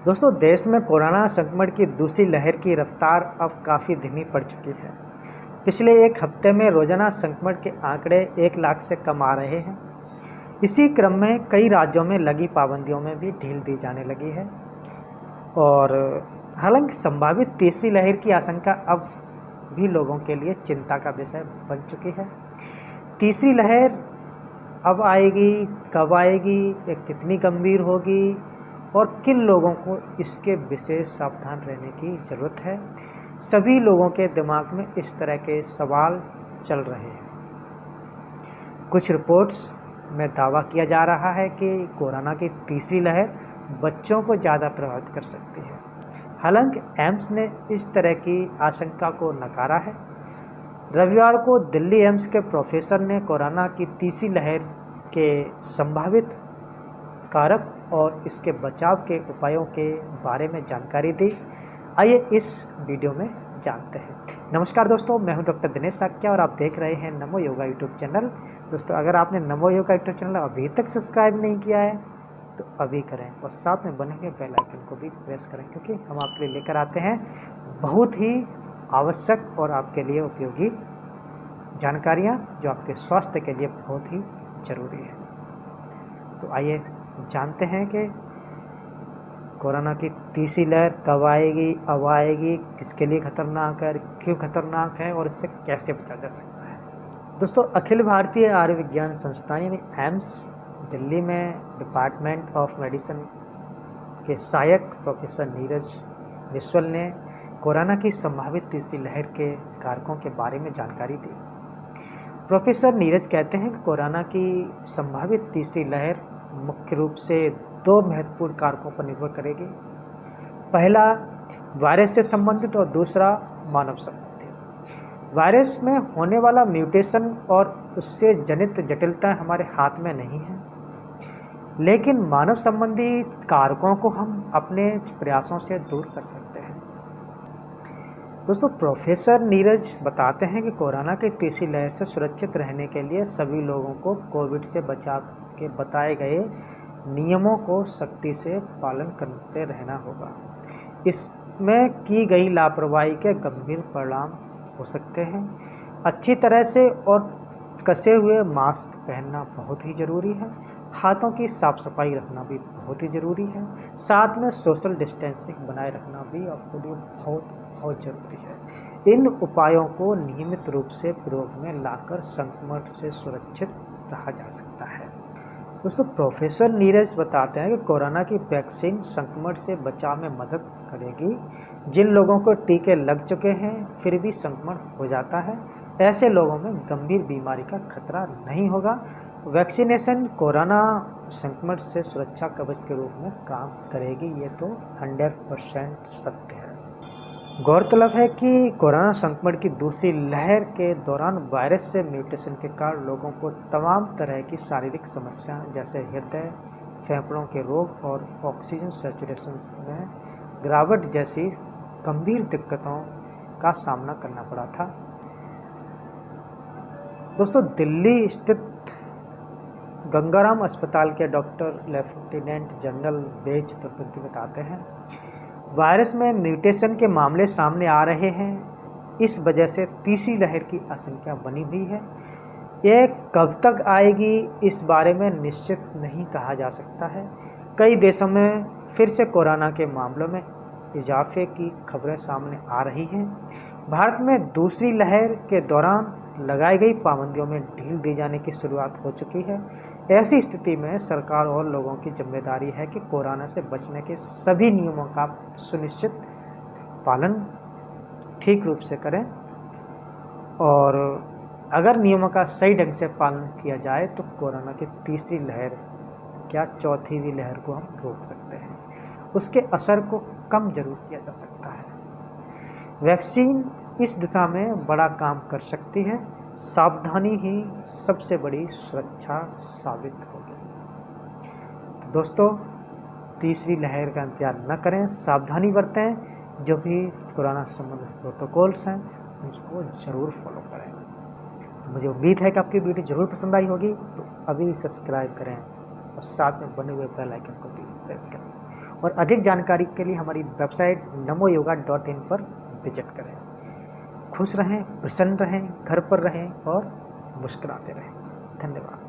दोस्तों, देश में कोरोना संक्रमण की दूसरी लहर की रफ्तार अब काफ़ी धीमी पड़ चुकी है। पिछले एक हफ्ते में रोजाना संक्रमण के आंकड़े 1 लाख से कम आ रहे हैं। इसी क्रम में कई राज्यों में लगी पाबंदियों में भी ढील दी जाने लगी है और हालांकि संभावित तीसरी लहर की आशंका अब भी लोगों के लिए चिंता का विषय बन चुकी है। तीसरी लहर अब आएगी, कब आएगी, ये कितनी गंभीर होगी और किन लोगों को इसके विशेष सावधान रहने की ज़रूरत है। सभी लोगों के दिमाग में इस तरह के सवाल चल रहे हैं। कुछ रिपोर्ट्स में दावा किया जा रहा है कि कोरोना की तीसरी लहर बच्चों को ज़्यादा प्रभावित कर सकती है। हालांकि एम्स ने इस तरह की आशंका को नकारा है। रविवार को दिल्ली एम्स के प्रोफेसर ने कोरोना की तीसरी लहर के संभावित कारक और इसके बचाव के उपायों के बारे में जानकारी दी। आइए इस वीडियो में जानते हैं। नमस्कार दोस्तों, मैं हूं डॉक्टर दिनेश साक्या और आप देख रहे हैं नमो योगा यूट्यूब चैनल। दोस्तों, अगर आपने नमो योगा यूट्यूब चैनल अभी तक सब्सक्राइब नहीं किया है तो अभी करें और साथ में बने हुए बेल आइकन को भी प्रेस करें, क्योंकि हम आपके लिए लेकर आते हैं बहुत ही आवश्यक और आपके लिए उपयोगी जानकारियाँ जो आपके स्वास्थ्य के लिए बहुत ही ज़रूरी है। तो आइए जानते हैं कि कोरोना की तीसरी लहर कब आएगी, अब आएगी, किसके लिए खतरनाक है, क्यों खतरनाक है और इससे कैसे बचा जा सकता है। दोस्तों, अखिल भारतीय आयुर्विज्ञान संस्थान यानी एम्स दिल्ली में डिपार्टमेंट ऑफ मेडिसिन के सहायक प्रोफेसर नीरज निश्वल ने कोरोना की संभावित तीसरी लहर के कारकों के बारे में जानकारी दी। प्रोफेसर नीरज कहते हैं कि कोरोना की संभावित तीसरी लहर मुख्य रूप से 2 महत्वपूर्ण कारकों पर निर्भर करेगी। पहला वायरस से संबंधित और दूसरा मानव संबंधित। वायरस में होने वाला म्यूटेशन और उससे जनित जटिलताएं हमारे हाथ में नहीं है, लेकिन मानव संबंधी कारकों को हम अपने प्रयासों से दूर कर सकते हैं। दोस्तों, प्रोफेसर नीरज बताते हैं कि कोरोना की तीसरी लहर से सुरक्षित रहने के लिए सभी लोगों को कोविड से बचाव के बताए गए नियमों को सख्ती से पालन करते रहना होगा। इसमें की गई लापरवाही के गंभीर परिणाम हो सकते हैं। अच्छी तरह से और कसे हुए मास्क पहनना बहुत ही ज़रूरी है। हाथों की साफ सफाई रखना भी बहुत ही ज़रूरी है। साथ में सोशल डिस्टेंसिंग बनाए रखना भी आपके लिए बहुत ज़रूरी है। इन उपायों को नियमित रूप से प्रयोग में लाकर संक्रमण से सुरक्षित रहा जा सकता है। दोस्तों, प्रोफेसर नीरज बताते हैं कि कोरोना की वैक्सीन संक्रमण से बचाव में मदद करेगी। जिन लोगों को टीके लग चुके हैं फिर भी संक्रमण हो जाता है, ऐसे लोगों में गंभीर बीमारी का खतरा नहीं होगा। वैक्सीनेशन कोरोना संक्रमण से सुरक्षा कवच के रूप में काम करेगी, ये तो 100% सत्य है। गौरतलब है कि कोरोना संक्रमण की दूसरी लहर के दौरान वायरस से म्यूटेशन के कारण लोगों को तमाम तरह की शारीरिक समस्याएं जैसे हृदय, फेफड़ों के रोग और ऑक्सीजन सैचुरेशन में गिरावट जैसी गंभीर दिक्कतों का सामना करना पड़ा था। दोस्तों, दिल्ली स्थित गंगाराम अस्पताल के doctor lieutenant general Ved Chaturvedi बताते हैं, वायरस में म्यूटेशन के मामले सामने आ रहे हैं। इस वजह से तीसरी लहर की आशंका बनी हुई है। यह कब तक आएगी इस बारे में निश्चित नहीं कहा जा सकता है। कई देशों में फिर से कोरोना के मामलों में इजाफे की खबरें सामने आ रही हैं। भारत में दूसरी लहर के दौरान लगाई गई पाबंदियों में ढील दी जाने की शुरुआत हो चुकी है। ऐसी स्थिति में सरकार और लोगों की जिम्मेदारी है कि कोरोना से बचने के सभी नियमों का सुनिश्चित पालन ठीक रूप से करें और अगर नियमों का सही ढंग से पालन किया जाए तो कोरोना की तीसरी लहर क्या चौथी भी लहर को हम रोक सकते हैं। उसके असर को कम जरूर किया जा सकता है। वैक्सीन इस दिशा में बड़ा काम कर सकती है। सावधानी ही सबसे बड़ी सुरक्षा साबित होगी। तो दोस्तों, तीसरी लहर का इंतजार न करें, सावधानी बरतें। जो भी कोरोना संबंधित प्रोटोकॉल्स हैं उसको ज़रूर फॉलो करें। तो मुझे उम्मीद है कि आपकी वीडियो ज़रूर पसंद आई होगी। तो अभी सब्सक्राइब करें और साथ में बने हुए बेल आइकन को भी प्रेस करें और अधिक जानकारी के लिए हमारी वेबसाइट namoyoga.in पर विजिट करें। खुश रहें, प्रसन्न रहें, घर पर रहें और मुस्कुराते रहें। धन्यवाद।